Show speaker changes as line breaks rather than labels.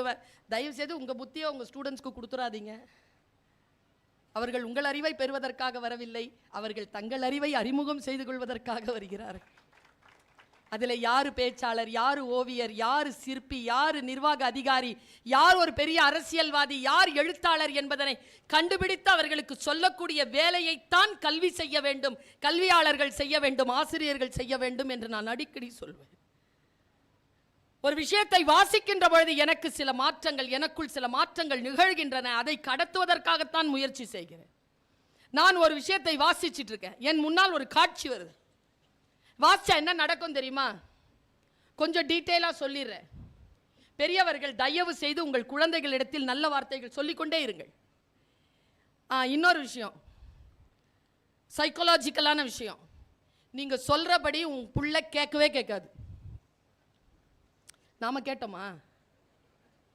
சொல்லுவேன், தயவுசெய்து உங்கள் புத்தியை உங்கள் ஸ்டூடெண்ட்ஸ்க்கு கொடுத்துடாதீங்க. அவர்கள் உங்கள் அறிவை பெறுவதற்காக வரவில்லை, அவர்கள் தங்கள் அறிவை அறிமுகம் செய்து கொள்வதற்காக வருகிறார்கள். அதில் யார் பேச்சாளர், யார் ஓவியர், யார் சிற்பி, யார் நிர்வாக அதிகாரி, யார் ஒரு பெரிய அரசியல்வாதி, யார் எழுத்தாளர் என்பதனை கண்டுபிடித்து அவர்களுக்கு சொல்லக்கூடிய வேலையைத்தான் கல்வி செய்ய வேண்டும், கல்வியாளர்கள் செய்ய வேண்டும், ஆசிரியர்கள் செய்ய வேண்டும் என்று நான் அடிக்கடி சொல்வேன். ஒரு விஷயத்தை வாசிக்கின்ற பொழுது எனக்கு சில மாற்றங்கள், எனக்குள் சில மாற்றங்கள் நிகழ்கின்றன. அதை கடத்துவதற்காகத்தான் முயற்சி செய்கிறேன். நான் ஒரு விஷயத்தை வாசிச்சுட்டு இருக்கேன், என் முன்னால் ஒரு காட்சி வருது. வாசிச்சா என்ன நடக்கும் தெரியுமா? கொஞ்சம் டீட்டெயிலாக சொல்லிடுறேன். பெரியவர்கள் தயவு செய்து உங்கள் குழந்தைகளிடத்தில் நல்ல வார்த்தைகள் சொல்லிக்கொண்டே இருங்கள். இன்னொரு விஷயம், சைக்காலஜிக்கலான விஷயம், நீங்கள் சொல்கிறபடி உங்கள் புள்ள கேட்கவே கேட்காது. நாம கேட்டோமா?